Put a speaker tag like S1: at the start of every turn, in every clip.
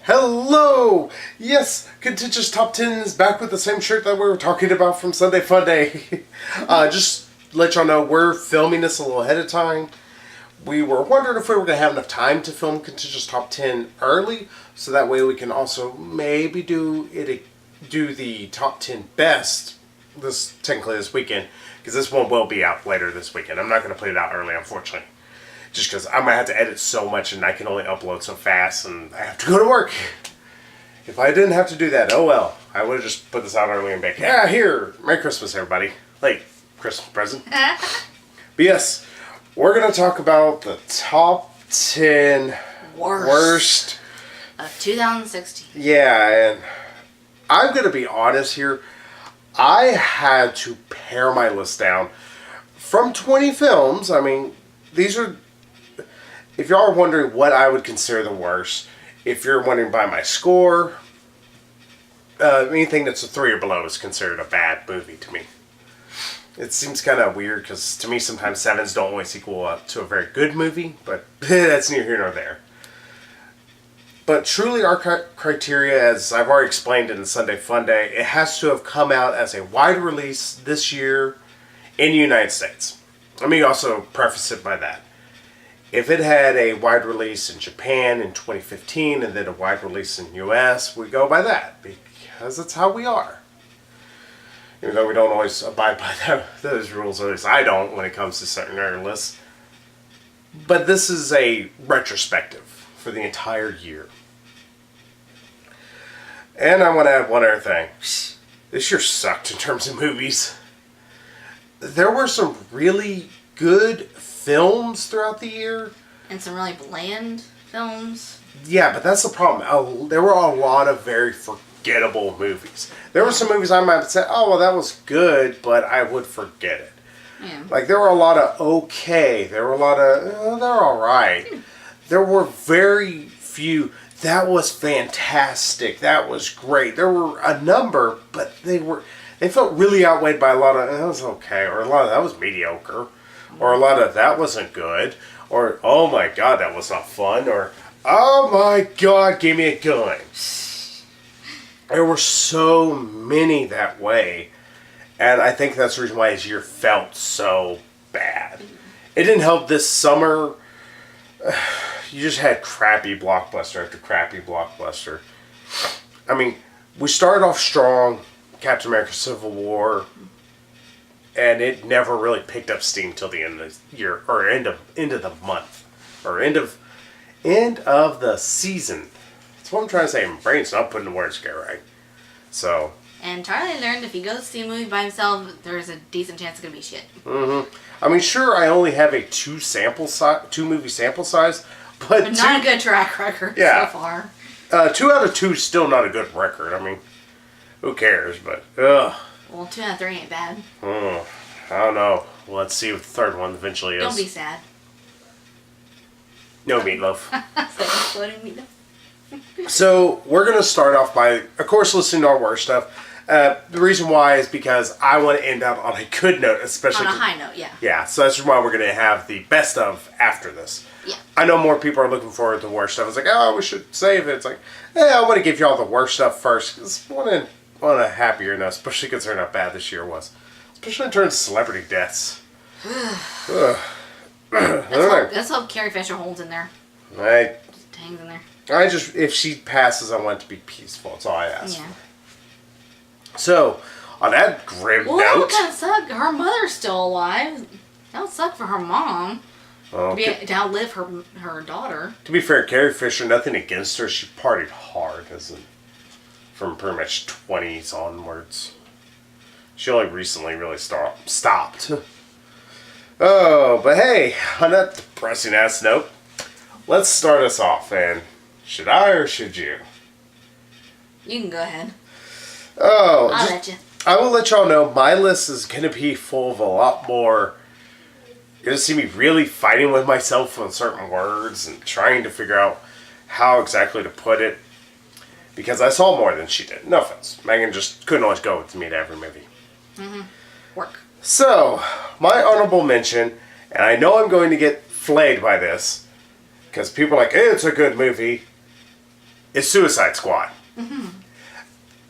S1: Hello! Yes, Contentious Top 10 is back with the same shirt that we were talking about from Sunday Fun Day. Just let y'all know, we're filming this a little ahead of time. We were wondering if we were going to have enough time to film Contentious Top 10 early, so that way we can also maybe do the Top 10 Best technically this weekend, because this one will be out later this weekend. I'm not going to put it out early, unfortunately. Just because I'm going to have to edit so much and I can only upload so fast and I have to go to work. If I didn't have to do that, oh well. I would have just put this out early and be like, yeah, here, Merry Christmas, everybody. Late Christmas present. But yes, we're going to talk about the top 10 worst
S2: of 2016.
S1: Yeah, and I'm going to be honest here. I had to pare my list down from 20 films. I mean, these are... If y'all are wondering what I would consider the worst, if you're wondering by my score, anything that's a 3 or below is considered a bad movie to me. It seems kind of weird because to me sometimes 7s don't always equal up to a very good movie, but that's neither here nor there. But truly our criteria, as I've already explained in the Sunday Fun Day, it has to have come out as a wide release this year in the United States. Let me also preface it by that. If it had a wide release in Japan in 2015 and then a wide release in the US, we go by that because that's how we are. Even though we don't always abide by those rules, or at least I don't when it comes to certain lists. But this is a retrospective for the entire year. And I want to add one other thing. This year sucked in terms of movies. There were some really good films throughout the year.
S2: And some really bland films.
S1: Yeah, but that's the problem. There were a lot of very forgettable movies. There were some movies I might have said, oh, well, that was good, but I would forget it.
S2: Yeah.
S1: Like, there were a lot of okay. There were a lot of, they're all right. There were very few, that was fantastic. That was great. There were a number, but they felt really outweighed by a lot of, that was okay, or a lot of, that was mediocre. Or a lot of, that wasn't good. Or, oh my god, that was not fun. Or, oh my god, give me a gun. There were so many that way. And I think that's the reason why this year felt so bad. It didn't help this summer. You just had crappy blockbuster after crappy blockbuster. I mean, we started off strong. Captain America Civil War. And it never really picked up steam till the end of the year, or end of the month, or end of the season. That's what I'm trying to say. My brain's not putting the words together right. So. And
S2: Charlie learned if he goes to see a movie by himself, there's a decent chance it's gonna be shit.
S1: Mm-hmm. I mean, sure, I only have a 2 movie sample size, but
S2: not a good track record so far.
S1: 2 out of 2 is still not a good record. I mean, who cares? But ugh.
S2: Well, 2 out of 3 ain't bad.
S1: I don't know. Well, let's see what the third one eventually is.
S2: Don't be sad.
S1: No meatloaf. So, we're going to start off by, of course, listening to our worst stuff. The reason why is because I want to end out on a good note, especially...
S2: On a high note, yeah.
S1: Yeah, so that's why we're going to have the best of after this.
S2: Yeah.
S1: I know more people are looking forward to the worst stuff. It's like, oh, we should save it. It's like, I want to give y'all the worst stuff first. Because on a happier note, especially considering how bad this year was. Especially in terms of celebrity deaths.
S2: Let's hope Carrie Fisher holds in there. Just hangs in there.
S1: If she passes, I want it to be peaceful. That's all I ask.
S2: Yeah.
S1: So, on that grim note...
S2: Well, that would kind of suck. Her mother's still alive. That would suck for her mom. To outlive her daughter.
S1: To be fair, Carrie Fisher, nothing against her. She partied hard, from pretty much 20s onwards. She only recently really stopped. Oh, but hey, on that depressing ass note, let's start us off, and should I or should you?
S2: You can go ahead.
S1: Oh,
S2: I'll let you.
S1: I will let y'all know my list is going to be full of a lot more. You're going to see me really fighting with myself on certain words and trying to figure out how exactly to put it. Because I saw more than she did. No offense. Megan just couldn't always go with me to every movie.
S2: Mm-hmm. Work.
S1: So, my honorable mention, and I know I'm going to get flayed by this, because people are like, hey, it's a good movie. is Suicide Squad.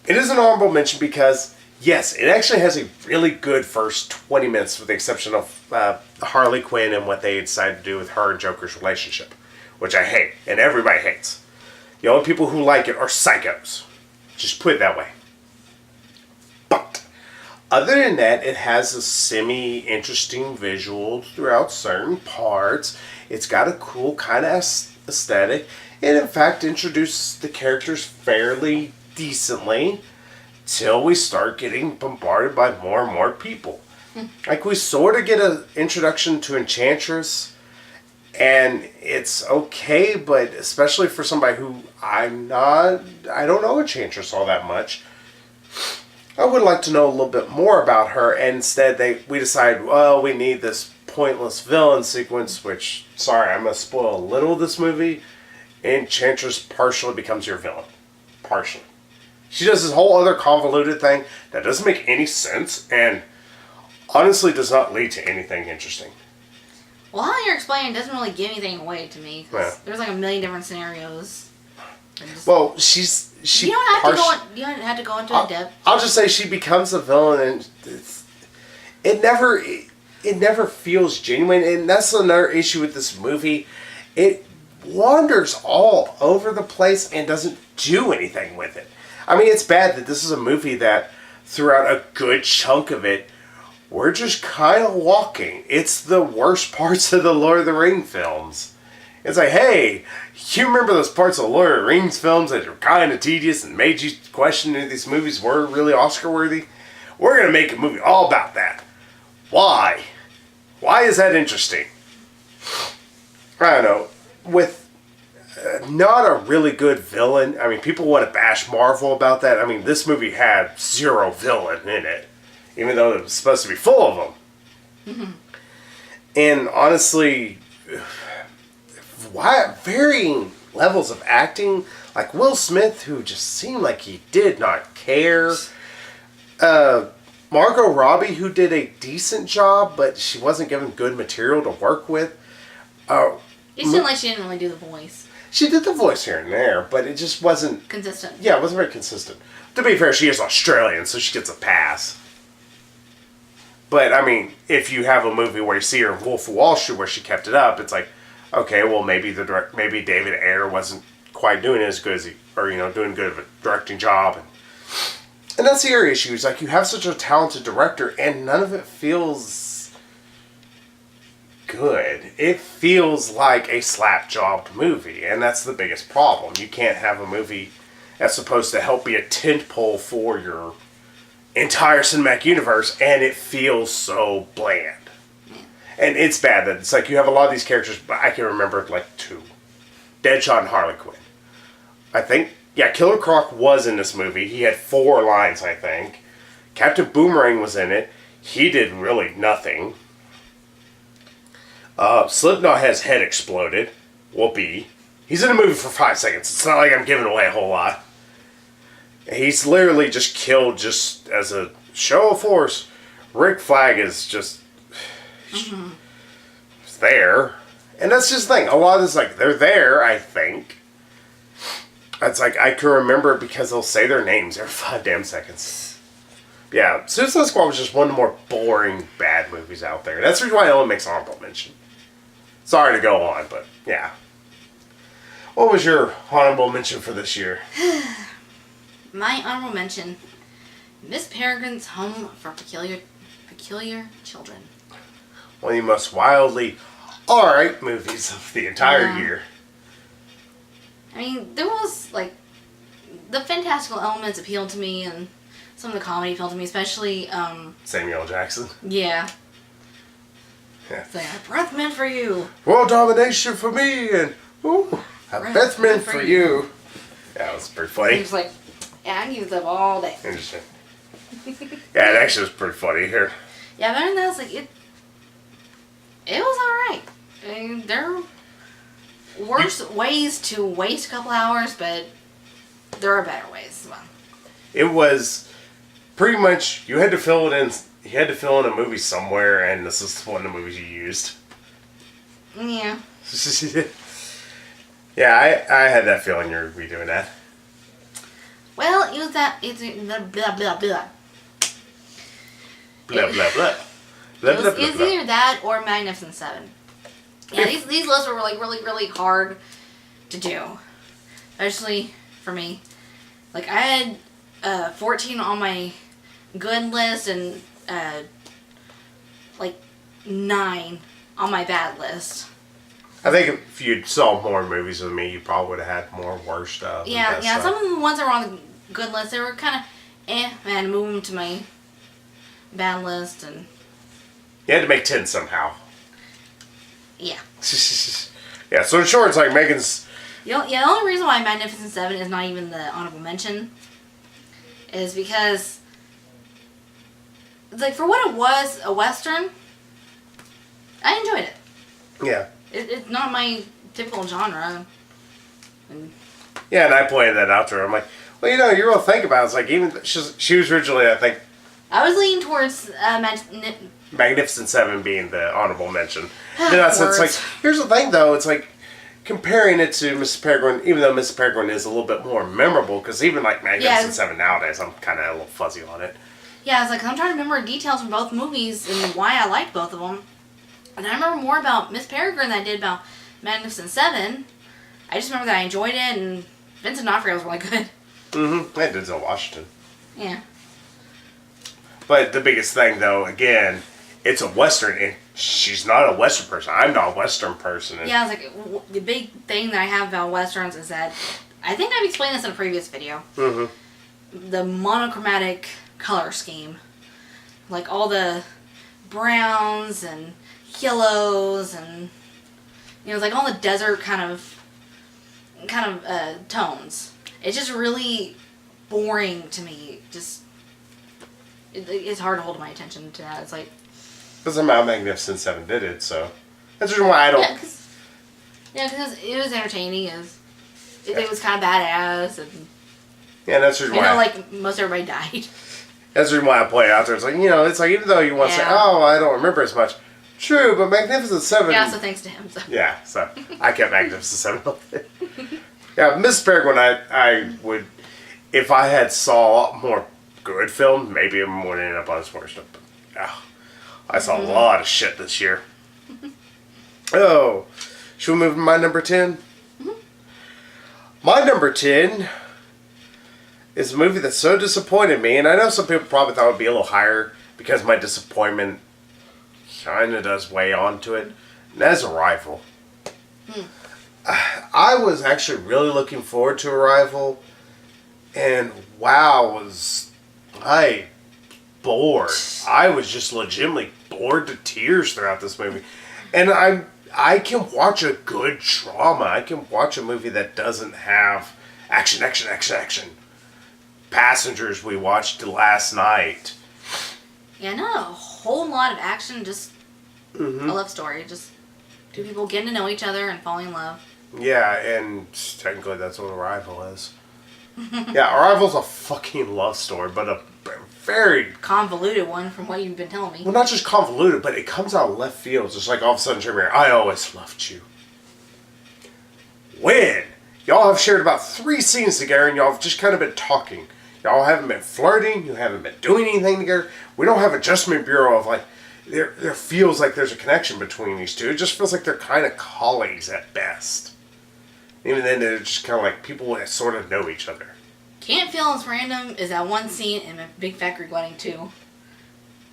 S1: It is an honorable mention because, yes, it actually has a really good first 20 minutes with the exception of Harley Quinn and what they decided to do with her and Joker's relationship, which I hate, and everybody hates. The only people who like it are psychos. Just put it that way. But, other than that, it has a semi-interesting visual throughout certain parts. It's got a cool kind of aesthetic. And in fact, introduces the characters fairly decently till we start getting bombarded by more and more people. Like, we sort of get an introduction to Enchantress, and it's okay, but especially for somebody who I don't know Enchantress all that much. I would like to know a little bit more about her, and instead we decide, well, we need this pointless villain sequence, which, sorry, I'm going to spoil a little of this movie. Enchantress partially becomes your villain. Partially. She does this whole other convoluted thing that doesn't make any sense, and honestly does not lead to anything interesting.
S2: Well, how you're explaining doesn't really give anything away to me. Cause there's like a million different scenarios.
S1: Well,
S2: you don't have to go into depth.
S1: I'll just say she becomes a villain, and it never feels genuine, and that's another issue with this movie. It wanders all over the place and doesn't do anything with it. I mean, it's bad that this is a movie that throughout a good chunk of it, we're just kind of walking. It's the worst parts of the Lord of the Rings films. It's like, hey, you remember those parts of Lord of the Rings films that are kind of tedious and made you question if these movies were really Oscar worthy? We're going to make a movie all about that. Why? Why is that interesting? I don't know. With not a really good villain. I mean, people want to bash Marvel about that. I mean, this movie had zero villain in it, even though it was supposed to be full of them. And honestly, varying levels of acting, like Will Smith, who just seemed like he did not care. Margot Robbie, who did a decent job, but she wasn't given good material to work with.
S2: It seemed like she didn't really do the voice.
S1: She did the voice here and there, but it just wasn't
S2: consistent.
S1: Yeah, it wasn't very consistent. To be fair, she is Australian, so she gets a pass. But, I mean, if you have a movie where you see her in Wolf of Wall Street where she kept it up, it's like, okay, well, maybe David Ayer wasn't quite doing as good as doing good of a directing job. And that's the other issue. Is like, you have such a talented director, and none of it feels good. It feels like a slap-jobbed movie, and that's the biggest problem. You can't have a movie that's supposed to help be a tentpole for your entire cinematic universe, and it feels so bland. And it's bad that it's like you have a lot of these characters, but I can remember like two. Deadshot and Harley Quinn. I think, Killer Croc was in this movie. He had 4 lines, I think. Captain Boomerang was in it. He did really nothing. Slipknot has head exploded. Whoopee. He's in a movie for 5 seconds. It's not like I'm giving away a whole lot. He's literally just killed just as a show of force. Rick Flag is just there. And that's just the thing. A lot of this, like, they're there, I think. It's like, I can remember it because they'll say their names every 5 damn seconds. Yeah, Suicide Squad was just one of the more boring, bad movies out there. That's the reason why it only makes honorable mention. Sorry to go on, but yeah. What was your honorable mention for this year?
S2: My honorable mention, Miss Peregrine's Home for Peculiar Children.
S1: One of the most wildly alright movies of the entire year.
S2: I mean, there was, like, the fantastical elements appealed to me, and some of the comedy appealed to me, especially,
S1: Samuel L. Jackson.
S2: Yeah. It's like, a breath meant for you.
S1: World domination for me, and, a breath meant for you. Yeah, it was pretty funny.
S2: He was like, I use them all day.
S1: Interesting. Yeah, it actually was pretty funny here.
S2: Yeah, but that was like, it was alright. I mean, there are worse ways to waste a couple hours, but there are better ways as well. It
S1: was pretty much, you had to fill it in. You had to fill in a movie somewhere, and this is one of the movies you used.
S2: Yeah.
S1: Yeah, I had that feeling you were redoing that.
S2: Well, it was that. It's blah blah blah blah.
S1: Blah, blah, blah. Blah,
S2: It
S1: blah,
S2: was,
S1: blah,
S2: it's
S1: blah.
S2: either that or Magnificent Seven. Yeah, these lists were like really hard to do, especially for me. Like I had 14 on my good list and like 9 on my bad list.
S1: I think if you saw more movies with me, you probably would have had more worse stuff.
S2: Yeah.
S1: Stuff.
S2: Some of the ones that were on the good list, they were kind of man, move them to my bad list and.
S1: You had to make 10 somehow.
S2: Yeah.
S1: Yeah, so in short, it's like Megan's...
S2: The only reason why Magnificent Seven is not even the honorable mention is because it's like, for what it was, a Western, I enjoyed it.
S1: Yeah.
S2: It's not my typical genre.
S1: Yeah, and I pointed that out to her. I'm like, well, you really think about it. It's like, even... She was originally, I think...
S2: I was leaning towards
S1: Magnificent Seven being the honorable mention. It's like, here's the thing though, it's like comparing it to Mrs. Peregrine, even though Mrs. Peregrine is a little bit more memorable, because even like Magnificent Seven nowadays, I'm kind of a little fuzzy on it.
S2: Yeah, it's like, I'm trying to remember details from both movies and why I like both of them. And I remember more about Miss Peregrine than I did about Magnificent Seven. I just remember that I enjoyed it, and Vincent D'Onofrio was really good.
S1: Mm-hmm. And Denzel Washington.
S2: Yeah.
S1: But the biggest thing though, again, it's a Western, and she's not a Western person. I'm not a Western person. And
S2: yeah, it's like, the big thing that I have about Westerns is that, I think I've explained this in a previous video, the monochromatic color scheme. Like all the browns and yellows and, it's like all the desert kind of tones. It's just really boring to me. It's hard to hold my attention to that. It's like...
S1: Because somehow Magnificent Seven did it, so... That's the reason why I don't...
S2: Yeah, because it was entertaining. It was kind of badass. And,
S1: yeah, that's the reason why...
S2: like, most everybody died.
S1: That's the reason why I play it out there. It's like, it's like, even though you want to say, oh, I don't remember as much. True, but Magnificent Seven...
S2: Yeah, so thanks to him. So.
S1: Yeah, so I kept Magnificent Seven up there. Yeah, Miss Peregrine, I would... If I had saw a lot more good film, maybe I would end up on this more stuff. But, I saw a lot of shit this year. Oh, should we move to my number 10? My number 10 is a movie that so disappointed me, and I know some people probably thought it would be a little higher because my disappointment kind of does weigh onto it, and that's Arrival. I was actually really looking forward to Arrival, and wow, was I bored. I was just legitimately bored to tears throughout this movie. And I can watch a good drama. I can watch a movie that doesn't have action. Passengers we watched last night.
S2: Yeah, not a whole lot of action, just a love story. Just two people getting to know each other and falling in love.
S1: Yeah, and technically that's what Arrival is. Yeah, Arrival's a fucking love story, but a very...
S2: convoluted one from what you've been telling me.
S1: Well, not just convoluted, but it comes out of left field. Just like all of a sudden, Jeremy, I always loved you. When? Y'all have shared about 3 scenes together, and y'all have just kind of been talking. Y'all haven't been flirting. You haven't been doing anything together. We don't have Adjustment Bureau of, like... There feels like there's a connection between these two. It just feels like they're kind of colleagues at best. Even then, they're just kind of like people that sort of know each other.
S2: Can't Feel As Random is that one scene in a Big Fat Greek Wedding too.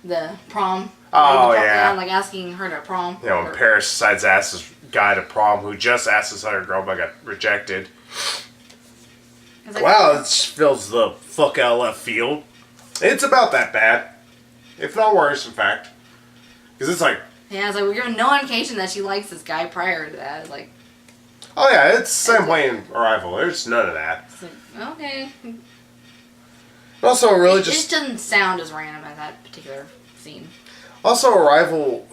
S2: The prom.
S1: Oh, yeah.
S2: Like asking her to prom.
S1: When Paris decides to ask this guy to prom who just asked this other girl but got rejected.
S2: Like,
S1: wow, it fills the fuck out of left field. It's about that bad. If not worse, in fact. Because it's like...
S2: Yeah, it's like we're given no indication that she likes this guy prior to that. Like...
S1: Oh yeah, it's the same way in Arrival. There's none of that.
S2: It's like, okay.
S1: Also, really
S2: it just doesn't sound as random as that particular scene.
S1: Also, Arrival,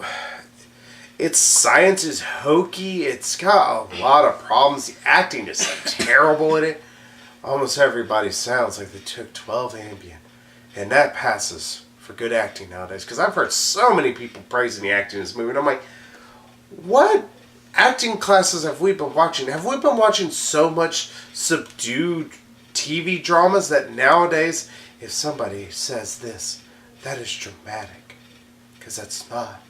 S1: its science is hokey. It's got a lot of problems. The acting is terrible in it. Almost everybody sounds like they took 12 Ambien. And that passes for good acting nowadays. Because I've heard so many people praising the acting in this movie. And I'm like, what acting classes have we been watching? Have we been watching so much subdued TV dramas that nowadays, if somebody says this, that is dramatic. Because that's not.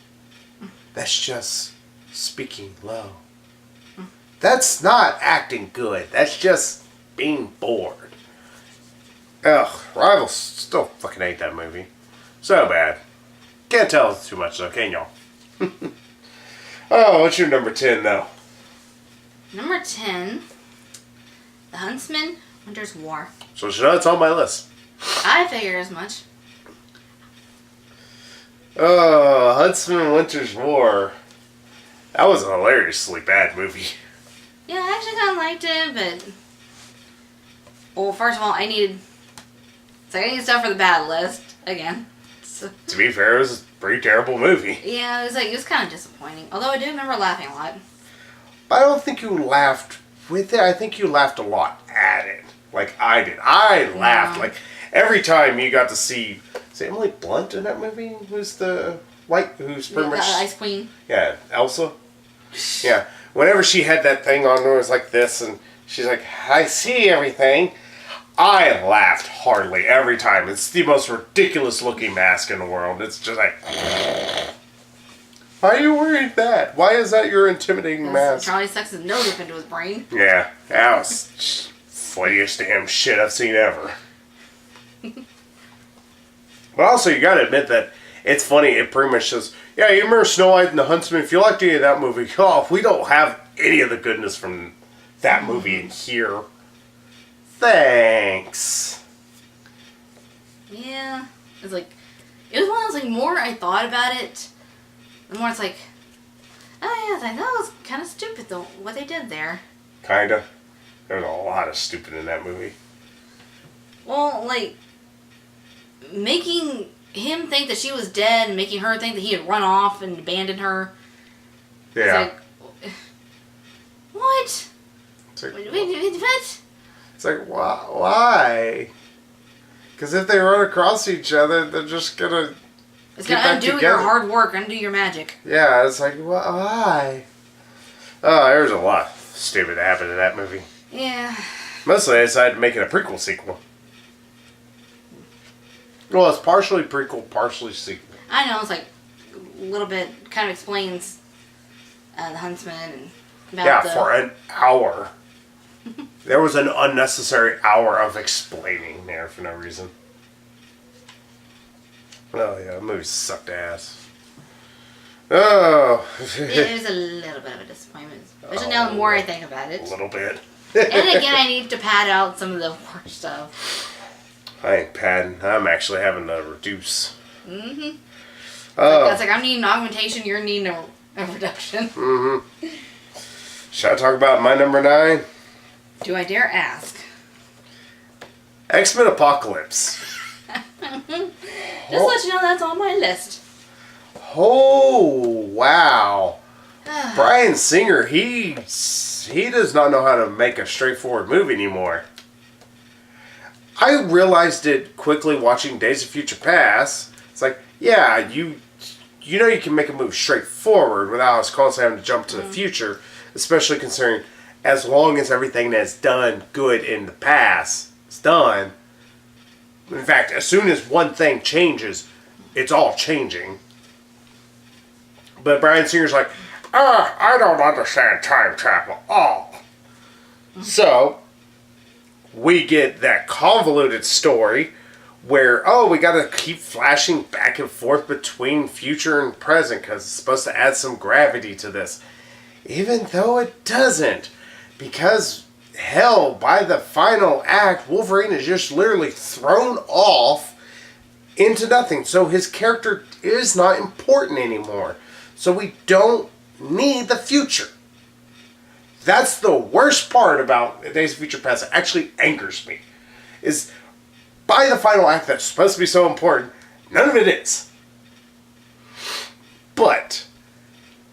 S1: That's just speaking low. That's not acting good. That's just being bored. Ugh, Rivals still fucking hate that movie. So bad. Can't tell too much though, can y'all? Oh, what's your number 10 though?
S2: Number 10, The Huntsman, Winter's War.
S1: So it's on my list.
S2: I figured as much.
S1: Oh, Huntsman, Winter's War. That was a hilariously bad movie.
S2: Yeah, I actually kind of liked it, but... Well, first of all, I needed stuff for the bad list, again. So...
S1: To be fair, it was a pretty terrible movie.
S2: Yeah, it was kind of disappointing. Although I do remember laughing a lot.
S1: I don't think you laughed with it. I think you laughed a lot at it. Like I did. I laughed. Like every time you got to see... Is it Emily Blunt in that movie? Who's the... who's pretty much...
S2: The Ice Queen.
S1: Yeah, Elsa. Yeah. Whenever she had that thing on her, it was like this, and she's like, I see everything. I laughed heartily every time. It's the most ridiculous looking mask in the world. It's just like... Why are you wearing that? Why is that your intimidating mask?
S2: Charlie sucks his nose up into his brain.
S1: Yeah, that was funniest damn shit I've seen ever. But also, you gotta admit that it's funny. It pretty much says, yeah, you remember Snow White and the Huntsman? If you liked any of that movie, oh, we don't have any of the goodness from that movie in here. Thanks.
S2: Yeah. It's like, it was one of those, like, more I thought about it, the more it's like, oh yeah, that was kind of stupid though, what they did there.
S1: Kinda. There's a lot of stupid in that movie.
S2: Well, like, making him think that she was dead and making her think that he had run off and abandoned her.
S1: Yeah.
S2: It's like, what?
S1: It's like,
S2: What?
S1: it's like why? Because if they run across each other, they're just gonna...
S2: It's gonna undo your hard work, undo your magic.
S1: Yeah, it's like, why? Oh, there's a lot stupid that happened in that movie.
S2: Yeah.
S1: Mostly they decided to make it a prequel sequel. Well, it's partially prequel, partially sequel.
S2: I know, it's like a little bit, kind of explains the Huntsman and about
S1: for an hour. There was an unnecessary hour of explaining there for no reason. Oh yeah, the movie sucked ass. Oh.
S2: It was a little bit of a disappointment. Especially now the more I think about it.
S1: A little bit.
S2: And again, I need to pad out some of the worst stuff.
S1: I ain't padding. I'm actually having to reduce.
S2: Mm-hmm.
S1: Oh.
S2: It's like I'm needing augmentation, you're needing a reduction.
S1: Mm-hmm. Should I talk about my number 9?
S2: Do I dare ask?
S1: X-Men Apocalypse.
S2: Just let you know that's on my list.
S1: Oh, wow. Bryan Singer, he does not know how to make a straightforward movie anymore. I realized it quickly watching Days of Future Past. It's like, yeah, you know you can make a movie straightforward without us constantly having to jump to the future, especially considering as long as everything that's done good in the past is done. In fact, as soon as one thing changes, it's all changing. But Bryan Singer's like, I don't understand time travel at all. So, we get that convoluted story where, we got to keep flashing back and forth between future and present because it's supposed to add some gravity to this. Even though it doesn't. Because, hell, by the final act, Wolverine is just literally thrown off into nothing. So his character is not important anymore. So we don't need the future. That's the worst part about Days of Future Past. It actually angers me. Is by the final act that's supposed to be so important, none of it is. But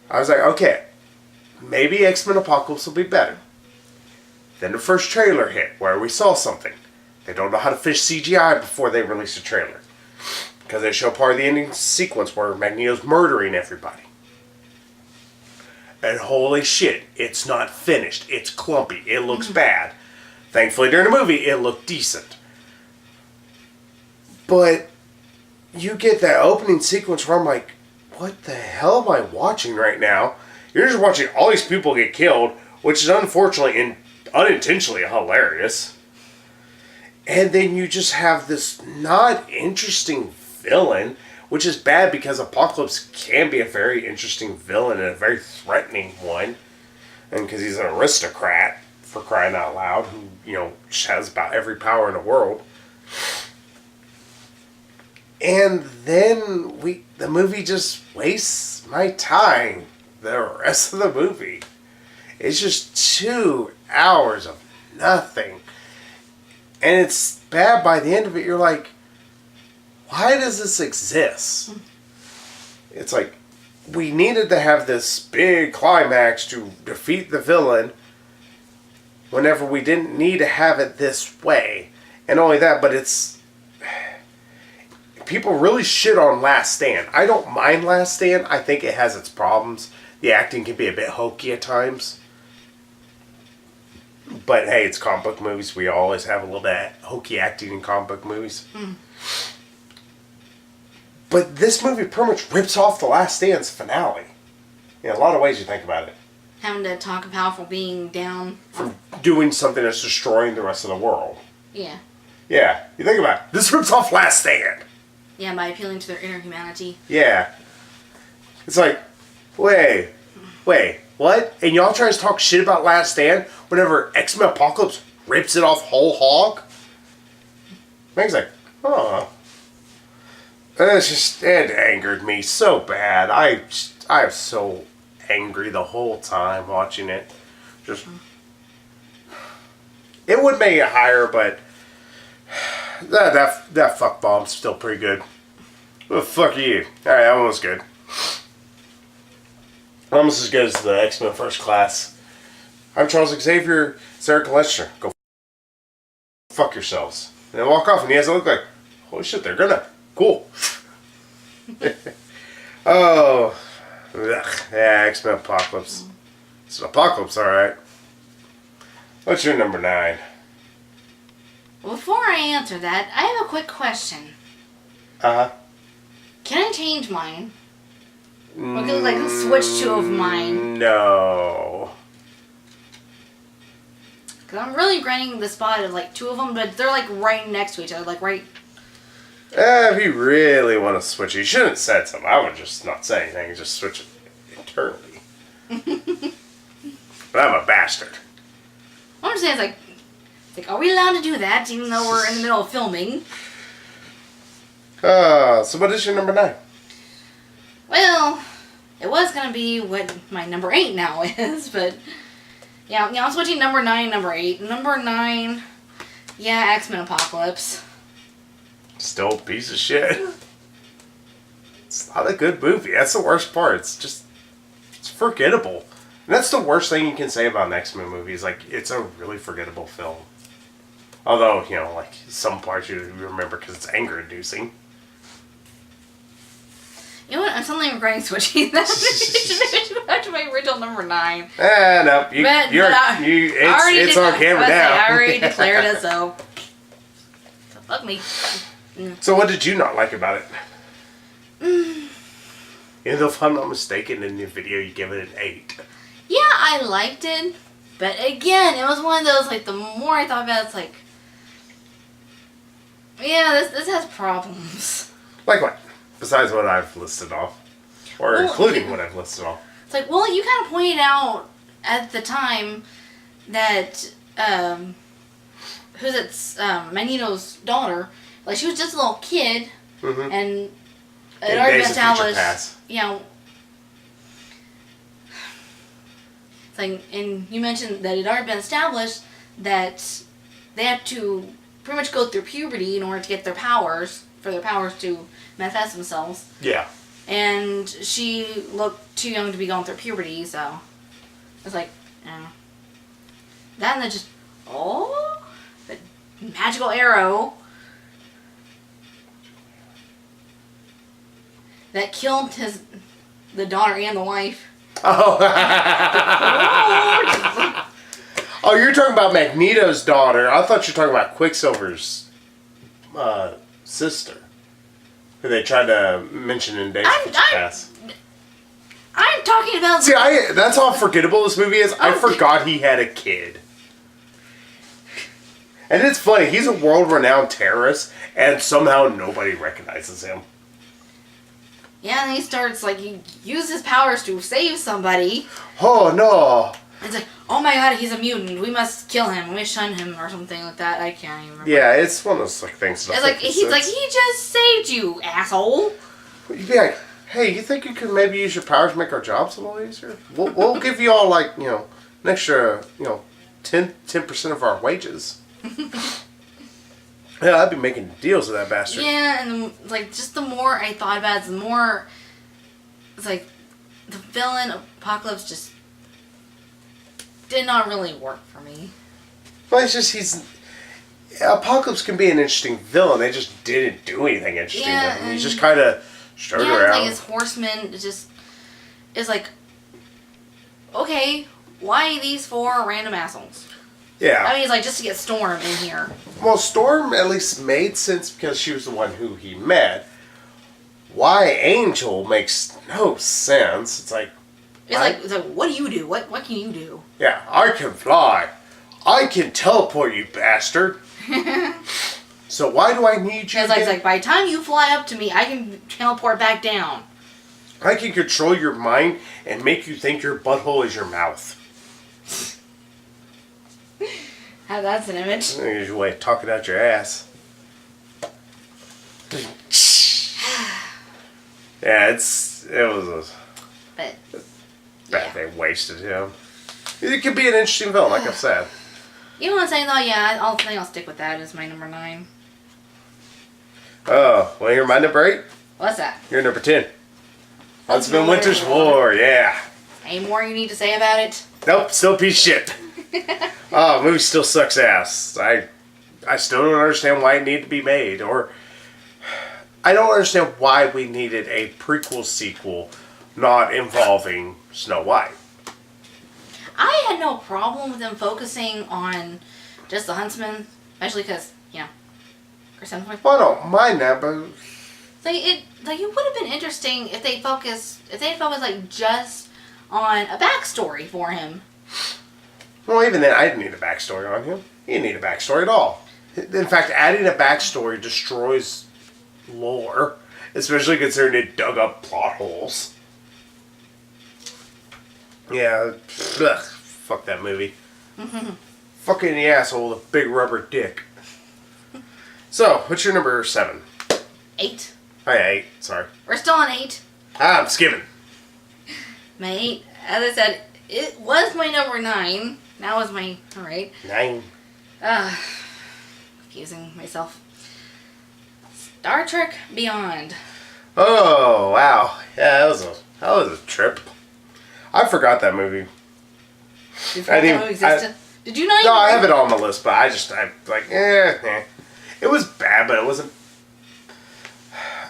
S1: I was like, okay, maybe X-Men Apocalypse will be better. Then the first trailer hit where we saw something. They don't know how to fish CGI before they release a trailer. Because they show part of the ending sequence where Magneto's murdering everybody. And holy shit, it's not finished. It's clumpy. It looks bad. Thankfully, during the movie, it looked decent. But you get that opening sequence where I'm like, what the hell am I watching right now? You're just watching all these people get killed, which is unfortunately and unintentionally hilarious. And then you just have this not interesting villain, which is bad because Apocalypse can be a very interesting villain and a very threatening one. And because he's an aristocrat, for crying out loud, who, has about every power in the world. And then the movie just wastes my time. The rest of the movie. It's just 2 hours of nothing. And it's bad by the end of it. You're like, why does this exist? It's like, we needed to have this big climax to defeat the villain whenever we didn't need to have it this way. And only that, but it's... People really shit on Last Stand. I don't mind Last Stand. I think it has its problems. The acting can be a bit hokey at times. But hey, it's comic book movies. We always have a little bit of hokey acting in comic book movies. But this movie pretty much rips off The Last Stand's finale. In a lot of ways you think about it.
S2: Having to talk a powerful being down.
S1: From doing something that's destroying the rest of the world.
S2: Yeah.
S1: Yeah, you think about it. This rips off Last Stand.
S2: Yeah, by appealing to their inner humanity.
S1: Yeah. It's like, wait, what? And y'all trying to talk shit about Last Stand whenever X-Men Apocalypse rips it off whole hog? Meg's like, huh. It angered me so bad. I was so angry the whole time watching it. Just, it would make it higher, but that fuck bomb's still pretty good. Well, fuck you. Alright, that one was good. Almost as good as the X-Men First Class. I'm Charles Xavier, Sarah Lester. Go fuck yourselves. And then walk off, and he has to look like, holy shit, they're gonna. Cool. Oh. Ugh. Yeah, X-Men Apocalypse. It's an Apocalypse, alright. What's your number 9?
S2: Before I answer that, I have a quick question.
S1: Uh-huh.
S2: Can I change mine? Because like switch 2 of mine.
S1: No.
S2: Because I'm really granting the spot of like 2 of them, but they're like right next to each other, like right.
S1: If you really want to switch it, you shouldn't have said something. I would just not say anything and just switch it internally. But I'm a bastard.
S2: What I'm saying is like, are we allowed to do that even though we're in the middle of filming?
S1: So what is your number 9?
S2: Well, it was going to be what my number 8 now is, but yeah, I'm switching number 9, number 8. Number 9, yeah, X-Men Apocalypse.
S1: Still a piece of shit. It's not a good movie. That's the worst part. It's forgettable. And that's the worst thing you can say about an X-Men movie is like, it's a really forgettable film. Although, like, some parts you remember because it's anger-inducing.
S2: You know what? I'm suddenly regretting switching that back to my original number 9.
S1: No. It's on camera now.
S2: I already declared it, so fuck me.
S1: So what did you not like about it? Even though if I'm not mistaken, in your video you give it an 8.
S2: Yeah, I liked it. But again, it was one of those, like, the more I thought about it, it's like, yeah, this has problems.
S1: Like what? Besides what I've listed off. Or including what I've listed off.
S2: It's like, well, you kind of pointed out at the time that, Magneto's daughter, like, she was just a little kid, and it already been established, it's like, and you mentioned that it already been established that they had to pretty much go through puberty in order to get their powers, for their powers to manifest themselves.
S1: Yeah.
S2: And she looked too young to be going through puberty, so it's like, that and then just, the magical arrow that killed the daughter and the wife.
S1: Oh. Oh, you're talking about Magneto's daughter. I thought you were talking about Quicksilver's sister, who they tried to mention in Days of Future Past.
S2: I'm talking about...
S1: See, that's how forgettable this movie is. I forgot he had a kid. And it's funny, he's a world-renowned terrorist, and somehow nobody recognizes him.
S2: Yeah, and he starts, like, he uses his powers to save somebody.
S1: Oh, no.
S2: It's like, oh my god, he's a mutant. We must kill him. We shun him or something like that. I can't even remember.
S1: Yeah, it's one of those things.
S2: It's like, he's like, he just saved you, asshole.
S1: You'd be like, hey, you think you could maybe use your powers to make our jobs a little easier? We'll give you all, like, an extra, 10% of our wages. Yeah, I'd be making deals with that bastard.
S2: Yeah, and just the more I thought about it, the more it's like the villain Apocalypse just did not really work for me.
S1: Well, it's just Apocalypse can be an interesting villain. They just didn't do anything interesting with him. He's just kind of strode around.
S2: Like his horseman just is like, okay, why these 4 random assholes?
S1: Yeah.
S2: I mean, it's like just to get Storm in here.
S1: Well, Storm at least made sense because she was the one who he met. Why Angel makes no sense. It's like,
S2: what do you do? What can you do?
S1: Yeah, I can fly. I can teleport, you bastard. So why do I need you?
S2: It's like by the time you fly up to me, I can teleport back down.
S1: I can control your mind and make you think your butthole is your mouth.
S2: How that's an image.
S1: There's your way of talking out your ass. Yeah, it was a bad thing. Wasted him. It could be an interesting villain, like I've said.
S2: You know what I'm saying though? Yeah, I'll stick with that as my number 9.
S1: Oh, well, you're my number 8?
S2: What's that?
S1: You're number 10. Huntsman Winter's War, yeah.
S2: Any more you need to say about it?
S1: Nope, still a piece of shit. Oh, movie still sucks ass. I still don't understand why it needed to be made, or I don't understand why we needed a prequel sequel not involving Snow White.
S2: I had no problem with them focusing on just the Huntsman, especially because Chris Hemsworth.
S1: Well, I don't mind that, but
S2: it would have been interesting if they focused just on a backstory for him.
S1: well, even then, I didn't need a backstory on him. He didn't need a backstory at all. In fact, adding a backstory destroys lore, especially considering it dug up plot holes. Yeah, ugh, fuck that movie. Fucking the asshole with a big rubber dick. So, what's your number 7?
S2: 8.
S1: Oh yeah, 8, sorry.
S2: We're still on 8.
S1: I'm skipping.
S2: My 8, as I said, it was my number 9. Now is my, alright.
S1: 9.
S2: Confusing myself. Star Trek Beyond.
S1: Oh, wow. Yeah, that was a trip. I forgot that movie.
S2: You forgot that movie existed? Did you not
S1: No,
S2: even
S1: I have it on my list, but I like, It was bad, but it wasn't.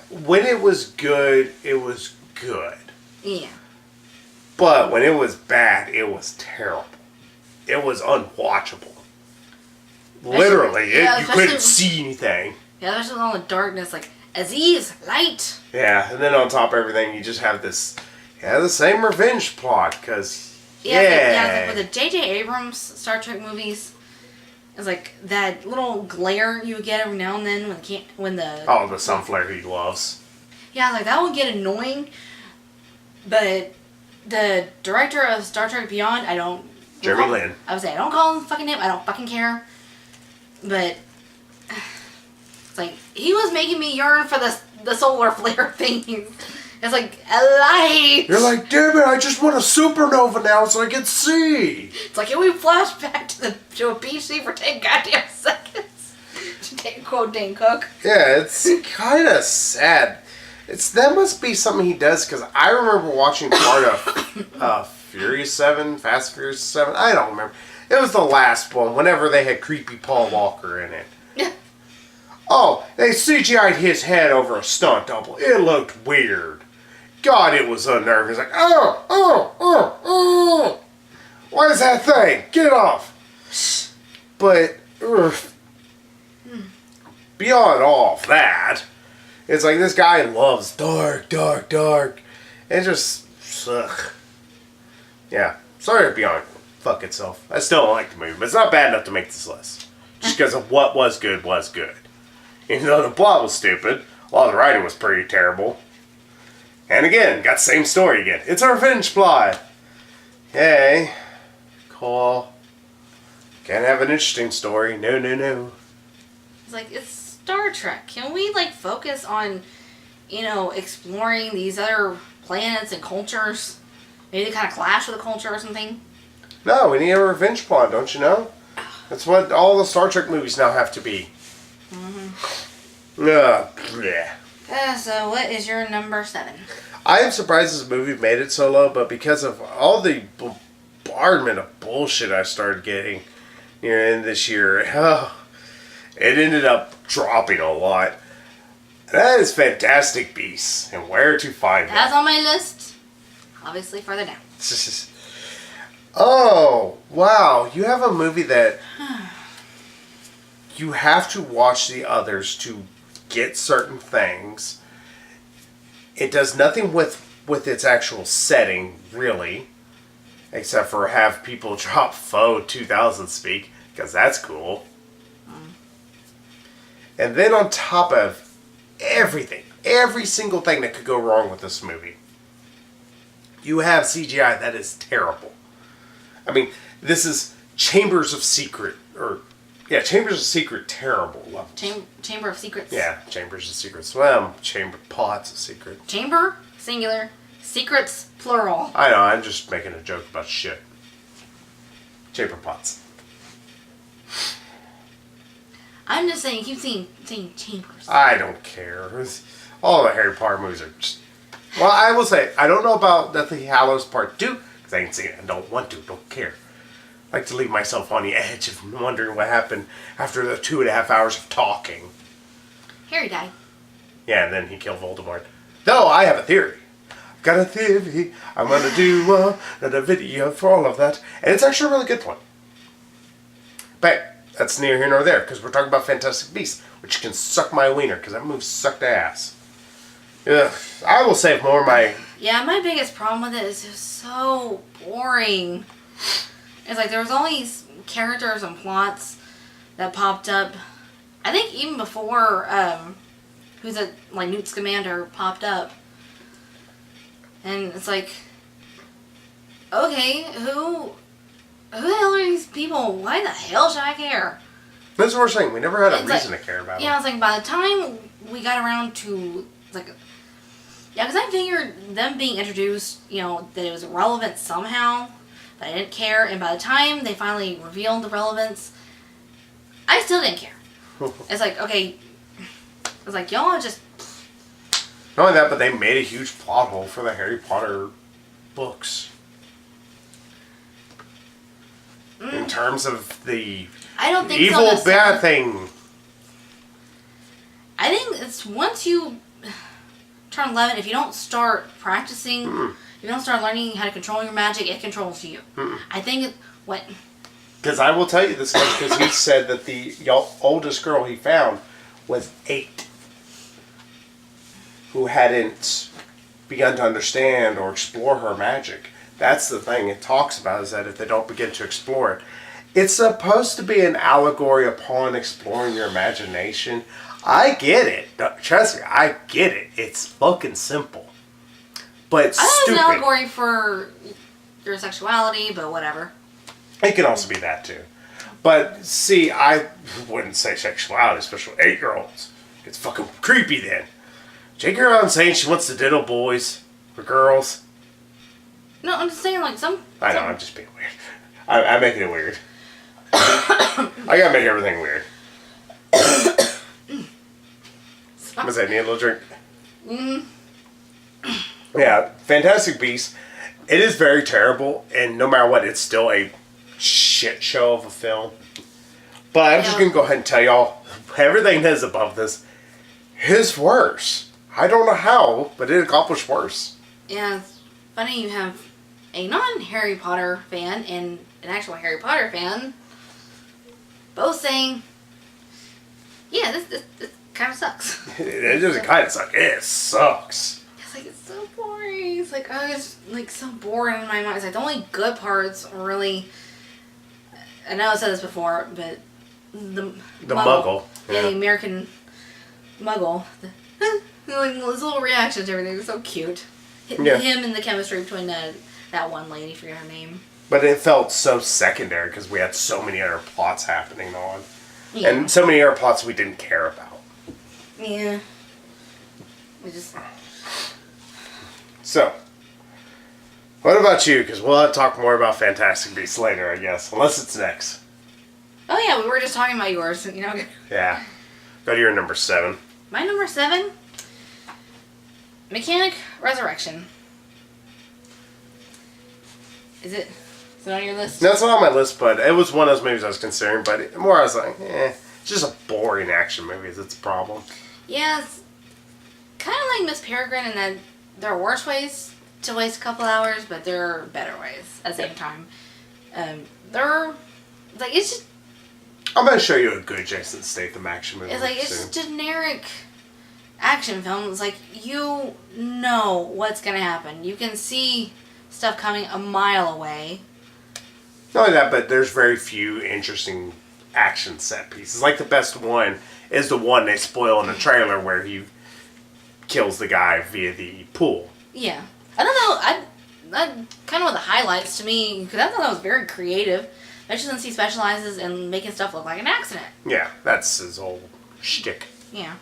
S1: When it was good, it was good.
S2: Yeah.
S1: But when it was bad, it was terrible. It was unwatchable. Literally, you couldn't see anything.
S2: Yeah, especially with all the darkness, like, Aziz, light!
S1: Yeah, and then on top of everything, you just have this, the same revenge plot, because,
S2: like with the J.J. Abrams Star Trek movies, it's like that little glare you would get every now and then when the...
S1: Oh, the sunflare he loves.
S2: Yeah, like, that would get annoying, but the director of Star Trek Beyond, I don't...
S1: Jeremy Lin.
S2: I would say, I don't call him fucking name, I don't fucking care, but... It's like, he was making me yearn for the solar flare thing. It's like, a light!
S1: You're like, damn it, I just want a supernova now so I can see!
S2: It's like, can we flash back to a PC for 10 goddamn seconds? To quote Dane Cook.
S1: Yeah, it's kind of sad. That must be something he does, because I remember watching part of Furious 7, Fast Furious 7, I don't remember. It was the last one, whenever they had creepy Paul Walker in it. Oh, they CGI'd his head over a stunt double. It looked weird. God, it was unnerving. It's like, oh. What is that thing? Get it off. But beyond all of that, it's like this guy loves dark, dark, dark. And just, ugh. Yeah. Sorry to Beyond. Fuck itself. I still don't like the movie, but it's not bad enough to make this list. Just because of what was good was good. Even though the plot was stupid, a lot of the writing was pretty terrible. And again, got the same story again. It's a revenge plot. Yay. Cool. Can't have an interesting story. No, no, no.
S2: It's like, it's Star Trek. Can we, like, focus on, exploring these other planets and cultures? Maybe they kind of clash with a culture or something?
S1: No, we need a revenge plot, don't you know? That's what all the Star Trek movies now have to be.
S2: So what is your number 7?
S1: I am surprised this movie made it so low, but because of all the bombardment of bullshit I started getting in this year, it ended up dropping a lot. That is Fantastic Beasts and Where to Find Them.
S2: That's on my list. Obviously further down.
S1: Oh, wow. You have a movie that you have to watch the others to get certain things. It does nothing with its actual setting, really. Except for have people drop Foe 2000 speak, because that's cool. And then on top of everything, every single thing that could go wrong with this movie, you have CGI that is terrible. I mean, this is Chambers of Secret terrible levels.
S2: Chamber of Secrets.
S1: Yeah, Chambers of Secrets. Well, pots of secret.
S2: Chamber, singular. Secrets, plural.
S1: I know, I'm just making a joke about shit. Chamber pots.
S2: I'm just saying, you keep saying chambers.
S1: I don't care. All the Harry Potter movies are just... Well, I will say, I don't know about Deathly Hallows Part 2, because I ain't seen it. I don't want to, don't care. I like to leave myself on the edge of wondering what happened after the 2.5 hours of talking.
S2: Harry died.
S1: Yeah, and then he killed Voldemort. Though, I have a theory. I've got a theory. I'm going to do another video for all of that. And it's actually a really good one. But that's neither here nor there, because we're talking about Fantastic Beasts, which can suck my wiener, because that movie sucked ass. Ugh, I will save more of my...
S2: Yeah, my biggest problem with it is it's so boring. It's like there was all these characters and plots that popped up. I think even before Newt Scamander popped up. And it's like, okay, who the hell are these people? Why the hell should I care?
S1: That's what we're saying. We never had a reason to care about them.
S2: Yeah, I was like, by the time we got around to, because I figured them being introduced, that it was relevant somehow, but I didn't care. And by the time they finally revealed the relevance, I still didn't care. It's like, okay, it's like, y'all just...
S1: Not only that, but they made a huge plot hole for the Harry Potter books. In terms of the
S2: I don't think
S1: evil
S2: so
S1: bad thing.
S2: I think it's once you turn 11, if you don't start practicing, if you don't start learning how to control your magic, it controls you. I think what...
S1: Because I will tell you this much, because he said that the oldest girl he found was 8. Who hadn't begun to understand or explore her magic. That's the thing it talks about, is that if they don't begin to explore it. It's supposed to be an allegory upon exploring your imagination. I get it. Trust me, I get it. It's fucking simple. But it's stupid.
S2: It's an allegory for your sexuality, but whatever.
S1: It can also be that too. But see, I wouldn't say sexuality, especially 8-year-olds. It's fucking creepy then. Jake around saying she wants to diddle boys or girls.
S2: No, I'm just saying, some...
S1: I know, I'm just being weird. I'm making it weird. I gotta make everything weird. Was that, need a little drink? Yeah, Fantastic Beasts. It is very terrible, and no matter what, it's still a shit show of a film. But I'm just gonna go ahead and tell y'all, everything that is above this is worse. I don't know how, but it accomplished worse.
S2: Yeah, it's funny you have a non-Harry Potter fan and an actual Harry Potter fan both saying, yeah, this kind of sucks.
S1: It doesn't kind of suck. It sucks.
S2: It's like, it's so boring. It's like, oh, it's like so boring in my mind. It's like the only good parts are really, I know I said this before, but the
S1: Muggle.
S2: Yeah, the American Muggle. Like his little reactions to everything was so cute.
S1: Yeah.
S2: Him and the chemistry between that one lady, I forget her name.
S1: But it felt so secondary because we had so many other plots happening on.
S2: Yeah.
S1: And so many other plots we didn't care about.
S2: Yeah. We just...
S1: So, what about you? Because we'll have to talk more about Fantastic Beasts later, I guess. Unless it's next.
S2: Oh yeah, we were just talking about yours, you know.
S1: Yeah. Go to your number 7.
S2: My number 7, Mechanic Resurrection. Is it on your list?
S1: No, it's not on my list, but it was one of those movies I was considering. But more I was like, it's just a boring action movie. That's a problem.
S2: Yeah, it's kind of like Miss Peregrine in that there are worse ways to waste a couple hours, but there are better ways at the same time. There are, like, it's just...
S1: I'm going to show you a good Jason Statham action movie.
S2: It's like,
S1: soon.
S2: it's generic action film. It's like, you know what's going to happen. You can see stuff coming a mile away.
S1: Not only that, but there's very few interesting action set pieces. Like the best one is the one they spoil in the trailer where he kills the guy via the pool.
S2: Yeah. I don't know. I kind of one of the highlights to me, because I thought that was very creative. Especially since he specializes in making stuff look like an accident.
S1: Yeah, that's his whole shtick.
S2: Yeah.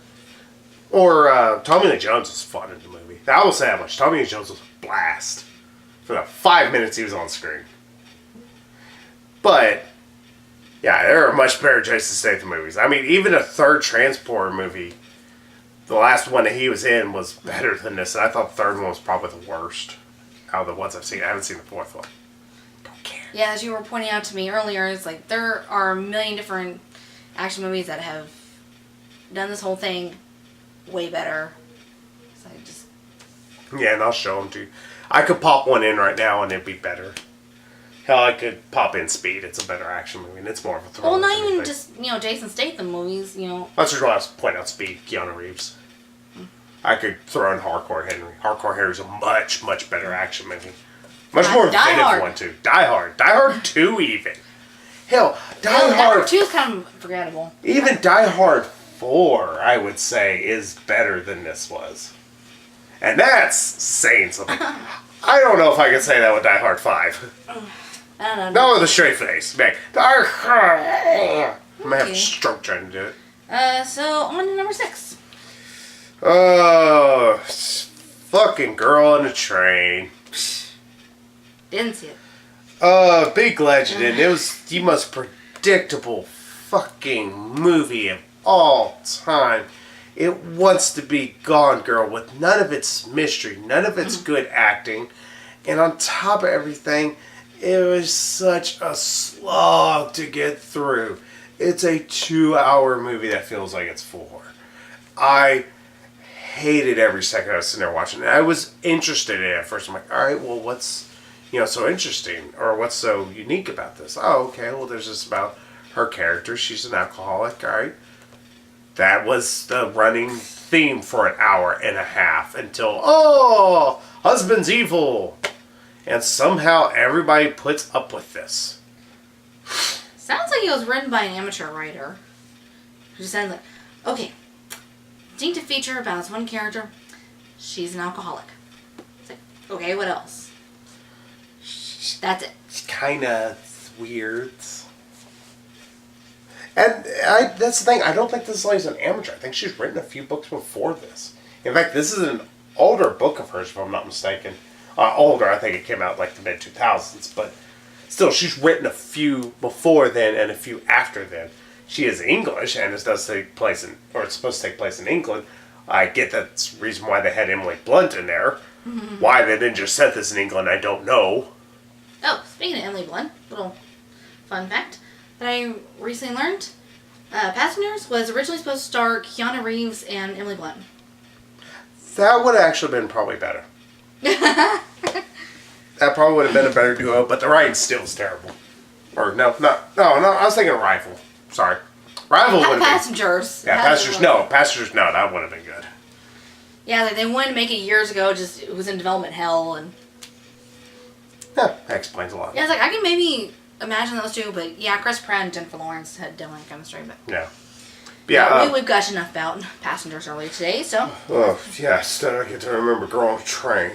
S1: Or Tommy Lee Jones was fun in the movie. I will say how much. Tommy Lee Jones was a blast for the 5 minutes he was on screen. But, yeah, there are much better Jason Statham movies. I mean, even a third Transporter movie, the last one that he was in was better than this. And I thought the third one was probably the worst out of the ones I've seen. I haven't seen the fourth one. Don't care.
S2: Yeah, as you were pointing out to me earlier, it's like there are a million different action movies that have done this whole thing way better. So I just...
S1: Yeah, and I'll show them to you. I could pop one in right now and it'd be better. Hell, I could pop in Speed. It's a better action movie, and it's more of a thriller.
S2: Well, not even just, Jason Statham movies,
S1: That's just why I was pointing out Speed, Keanu Reeves. I could throw in Hardcore Henry. Hardcore Henry's a much, much better action movie. Much more inventive one, too. Die Hard. Die Hard 2, even. Hell, Die Hard
S2: 2 is kind of forgettable.
S1: Even Die Hard 4, I would say, is better than this was. And that's saying something. I don't know if I can say that with Die Hard 5.
S2: I don't know.
S1: Not with a straight face. Back. Die Hard. I'm going to have a stroke trying to do it.
S2: So, on to number 6.
S1: Oh, fucking Girl on a Train.
S2: Didn't see it.
S1: Big legend. And it was the most predictable fucking movie of all time. It wants to be Gone Girl with none of its mystery, none of its good acting. And on top of everything, it was such a slog to get through. It's a 2-hour movie that feels like it's 4. I hated every second I was sitting there watching it. I was interested in it at first. I'm like, all right, well, what's so interesting or what's so unique about this? Oh, okay, well, there's this about her character. She's an alcoholic, all right. That was the running theme for an hour and a half until, husband's evil. And somehow everybody puts up with this.
S2: Sounds like it was written by an amateur writer. Who sounds like, okay, distinctive feature about this one character, she's an alcoholic. It's like, okay, what else? That's it.
S1: It's kind of weird. And that's the thing, I don't think this lady's an amateur. I think she's written a few books before this. In fact, this is an older book of hers, if I'm not mistaken. Older, I think it came out like the mid-2000s, but still, she's written a few before then and a few after then. She is English, and this does take place it's supposed to take place in England. I get that's the reason why they had Emily Blunt in there. Mm-hmm. Why they didn't just set this in England, I don't know.
S2: Oh, speaking of Emily Blunt, little fun fact that I recently learned. Passengers was originally supposed to star Keanu Reeves and Emily Blunt.
S1: That would have actually been probably better. That probably would have been a better duo, but the writing still is terrible. Or no, I was thinking Arrival. Sorry. Rival would have been.
S2: Passengers.
S1: Yeah, Passengers. No, Passengers. No, that would have been good.
S2: Yeah, like they wanted to make it years ago. Just it was in development hell, and
S1: Yeah, that explains a lot.
S2: yeah, I was like, I can maybe imagine those two, but yeah, Chris Pratt and Jennifer Lawrence had definitely chemistry. But
S1: Yeah. Yeah.
S2: we've got enough about Passengers earlier today, so.
S1: Oh, yeah, still I get to remember Girl on a Train.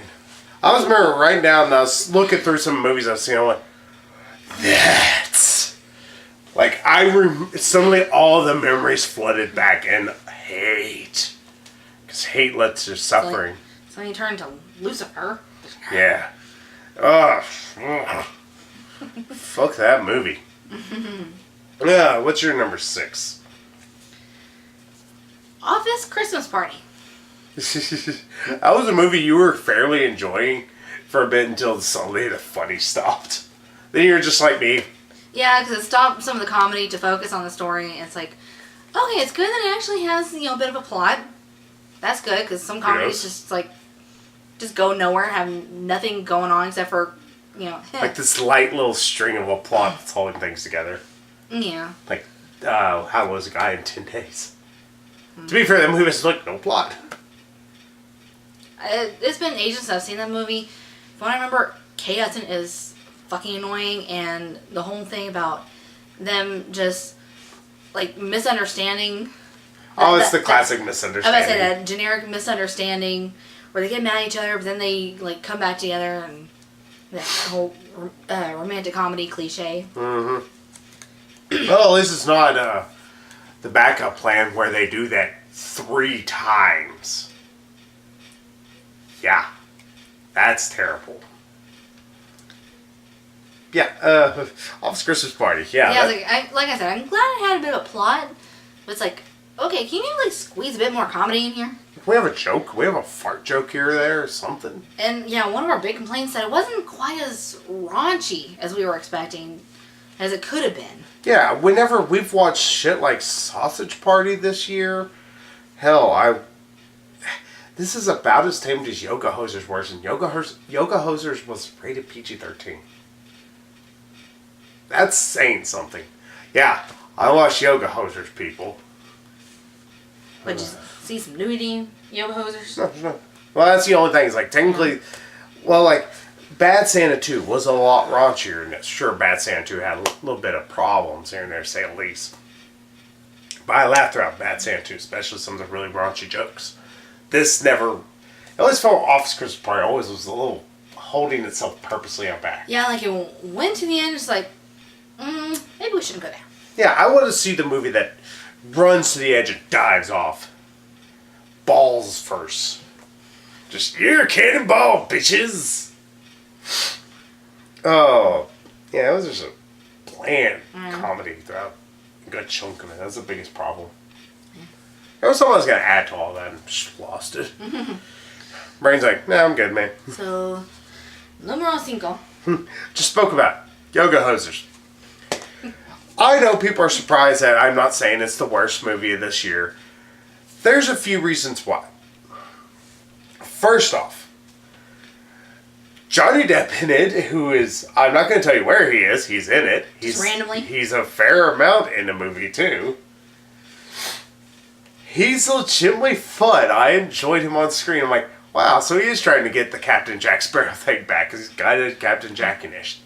S1: I was remember right now, and I was looking through some movies I've seen, I'm like, that's... Like, suddenly all the memories flooded back, and hate. Because hate led to suffering.
S2: So he turned to Lucifer.
S1: Yeah. Ugh. Fuck that movie. Yeah, what's your number 6?
S2: Office Christmas Party.
S1: That was a movie you were fairly enjoying for a bit until suddenly the funny stopped. Then you're just like me.
S2: Yeah, because it stopped some of the comedy to focus on the story. And it's like, okay, it's good that it actually has, a bit of a plot. That's good, because some comedies just go nowhere, have nothing going on except for,
S1: Like this light little string of a plot that's holding things together.
S2: Yeah.
S1: Like, How Was a Guy in 10 Days? To be fair, that movie has no plot.
S2: It's been ages since I've seen that movie. From what I remember, Kate Hudson is fucking annoying, and the whole thing about them just, misunderstanding.
S1: It's the classic misunderstanding.
S2: I was going to say that generic misunderstanding where they get mad at each other, but then they, come back together, and that whole romantic comedy cliche.
S1: Mm-hmm. Well, at least it's not the backup plan where they do that 3 times. Yeah. That's terrible. Yeah, Office Christmas Party. Yeah.
S2: Yeah, like I said, I'm glad it had a bit of a plot, but it's like, okay, can you squeeze a bit more comedy in here?
S1: We have a joke. We have a fart joke here or there or something.
S2: And yeah, one of our big complaints that it wasn't quite as raunchy as we were expecting, as it could have been.
S1: Yeah, we've watched shit like Sausage Party this year. Hell, this is about as tamed as Yoga Hosers was, and Yoga Hosers was rated PG-13. That's saying something. Yeah, I watched Yoga Hosers, people.
S2: But you see some nudity, Yoga Hosers?
S1: No. Well, that's the only thing. It's technically, Bad Santa 2 was a lot raunchier than this. Sure, Bad Santa 2 had a little bit of problems here and there, to say the least. But I laughed throughout Bad Santa 2, especially some of the really raunchy jokes. This never... It always felt Office Christmas Party always was a little holding itself purposely on back.
S2: Yeah, it went to the end, just maybe we shouldn't go there.
S1: Yeah, I want to see the movie that runs to the edge and dives off. Balls first. Just, you're cannonball, bitches! Oh, yeah, it was just a bland comedy throughout a good chunk of it. That's the biggest problem. There was someone else going to add to all that and just lost it. Brain's like, nah, I'm good, man.
S2: So, numero 5.
S1: Just spoke about Yoga Hosers. I know people are surprised that I'm not saying it's the worst movie of this year. There's a few reasons why. First off, Johnny Depp in it, who is... I'm not going to tell you where he is. He's in it.
S2: Just randomly?
S1: He's a fair amount in the movie, too. He's legitimately fun. I enjoyed him on screen. I'm like, wow, so he is trying to get the Captain Jack Sparrow thing back, because he's got a Captain Jack-ish.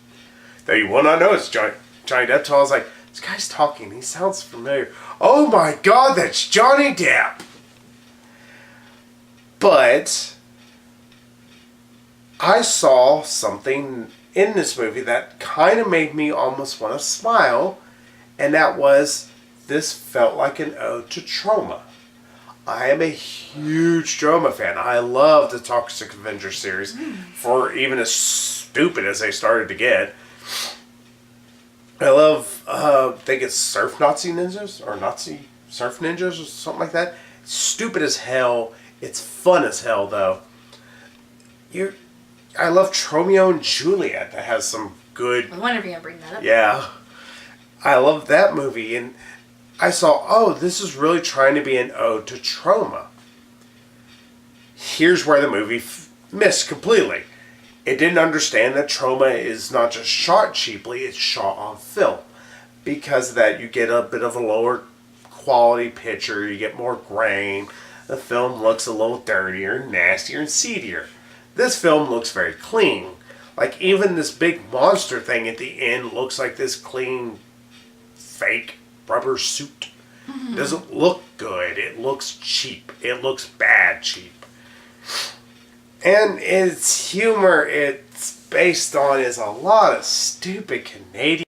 S1: Though you will not know it's Johnny Depp till I was like, this guy's talking. He sounds familiar. Oh my god, that's Johnny Depp! But I saw something in this movie that kind of made me almost want to smile, and that was, this felt like an ode to Trauma. I am a huge Trauma fan. I love the Toxic Avenger series, for even as stupid as they started to get. I love, I think it's Surf Nazi Ninjas, or Nazi Surf Ninjas, or something like that. It's stupid as hell. It's fun as hell, though. I love Tromeo and Juliet. That has some good...
S2: I wonder if you're going to bring that up.
S1: Yeah. I love that movie, and I saw, this is really trying to be an ode to Trauma. Here's where the movie missed completely. It didn't understand that Trauma is not just shot cheaply, it's shot on film. because of that, you get a bit of a lower quality picture, you get more grain, the film looks a little dirtier, nastier, and seedier. This film looks very clean. Like, even this big monster thing at the end looks like this clean, fake rubber suit. It doesn't look good. It looks cheap. It looks bad cheap. And its humor it's based on is a lot of stupid Canadian